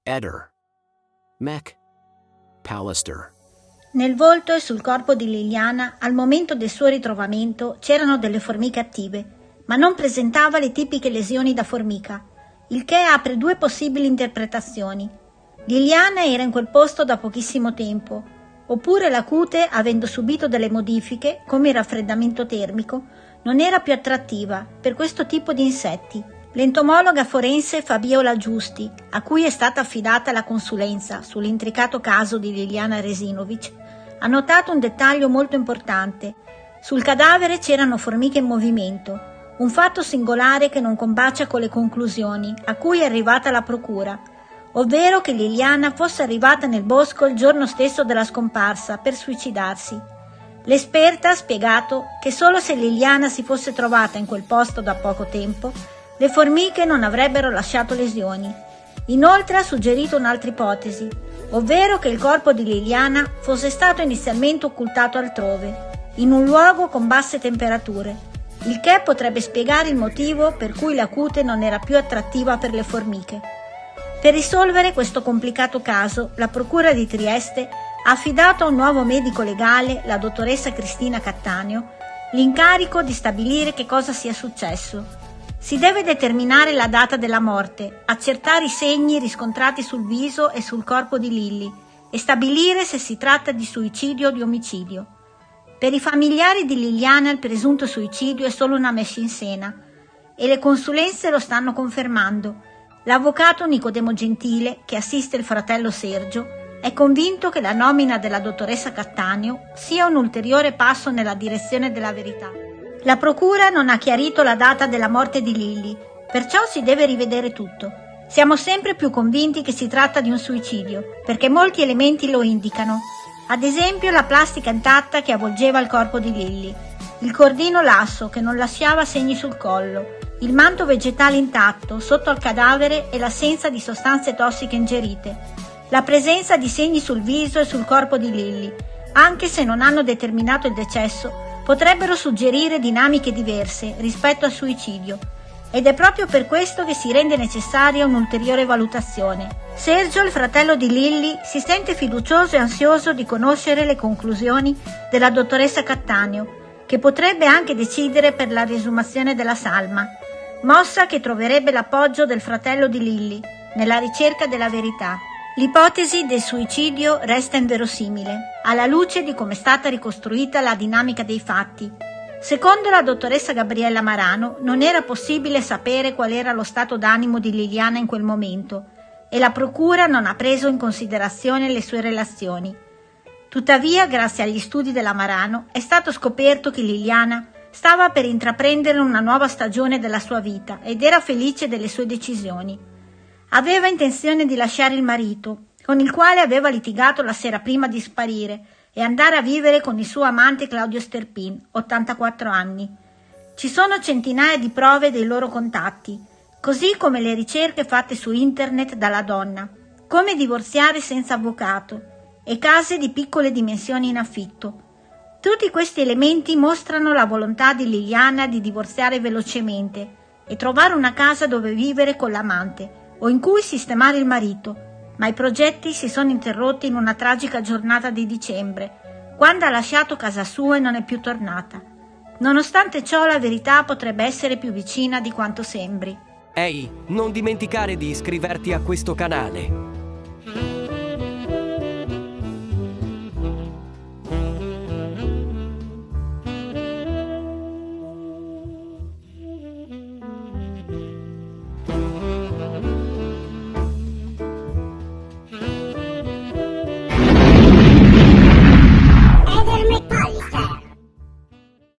Eder. Mech. Pallister. Nel volto e sul corpo di Liliana, al momento del suo ritrovamento, c'erano delle formiche attive, ma non presentava le tipiche lesioni da formica, il che apre due possibili interpretazioni. Liliana era in quel posto da pochissimo tempo, oppure la cute, avendo subito delle modifiche, come il raffreddamento termico, non era più attrattiva per questo tipo di insetti. L'entomologa forense Fabiola Giusti, a cui è stata affidata la consulenza sull'intricato caso di Liliana Resinovic, ha notato un dettaglio molto importante. Sul cadavere c'erano formiche in movimento, un fatto singolare che non combacia con le conclusioni a cui è arrivata la procura, ovvero che Liliana fosse arrivata nel bosco il giorno stesso della scomparsa per suicidarsi. L'esperta ha spiegato che solo se Liliana si fosse trovata in quel posto da poco tempo, le formiche non avrebbero lasciato lesioni. Inoltre ha suggerito un'altra ipotesi, ovvero che il corpo di Liliana fosse stato inizialmente occultato altrove, in un luogo con basse temperature, il che potrebbe spiegare il motivo per cui la cute non era più attrattiva per le formiche. Per risolvere questo complicato caso, la Procura di Trieste ha affidato a un nuovo medico legale, la dottoressa Cristina Cattaneo, l'incarico di stabilire che cosa sia successo. Si deve determinare la data della morte, accertare i segni riscontrati sul viso e sul corpo di Lilli e stabilire se si tratta di suicidio o di omicidio. Per i familiari di Liliana il presunto suicidio è solo una messa in scena e le consulenze lo stanno confermando. L'avvocato Nicodemo Gentile, che assiste il fratello Sergio, è convinto che la nomina della dottoressa Cattaneo sia un ulteriore passo nella direzione della verità. La procura non ha chiarito la data della morte di Lilli, perciò si deve rivedere tutto. Siamo sempre più convinti che si tratta di un suicidio, perché molti elementi lo indicano. Ad esempio la plastica intatta che avvolgeva il corpo di Lilli, il cordino lasso che non lasciava segni sul collo, il manto vegetale intatto sotto al cadavere e l'assenza di sostanze tossiche ingerite, la presenza di segni sul viso e sul corpo di Lilli, anche se non hanno determinato il decesso, potrebbero suggerire dinamiche diverse rispetto al suicidio, ed è proprio per questo che si rende necessaria un'ulteriore valutazione. Sergio, il fratello di Lilli, si sente fiducioso e ansioso di conoscere le conclusioni della dottoressa Cattaneo, che potrebbe anche decidere per la riesumazione della salma, mossa che troverebbe l'appoggio del fratello di Lilli nella ricerca della verità. L'ipotesi del suicidio resta inverosimile, alla luce di come è stata ricostruita la dinamica dei fatti. Secondo la dottoressa Gabriella Marano, non era possibile sapere qual era lo stato d'animo di Liliana in quel momento e la procura non ha preso in considerazione le sue relazioni. Tuttavia, grazie agli studi della Marano, è stato scoperto che Liliana stava per intraprendere una nuova stagione della sua vita ed era felice delle sue decisioni. Aveva intenzione di lasciare il marito, con il quale aveva litigato la sera prima di sparire, e andare a vivere con il suo amante Claudio Sterpin, 84 anni. Ci sono centinaia di prove dei loro contatti, così come le ricerche fatte su internet dalla donna, come divorziare senza avvocato e case di piccole dimensioni in affitto. Tutti questi elementi mostrano la volontà di Liliana di divorziare velocemente e trovare una casa dove vivere con l'amante o in cui sistemare il marito, ma i progetti si sono interrotti in una tragica giornata di dicembre, quando ha lasciato casa sua e non è più tornata. Nonostante ciò, la verità potrebbe essere più vicina di quanto sembri. Ehi, non dimenticare di iscriverti a questo canale.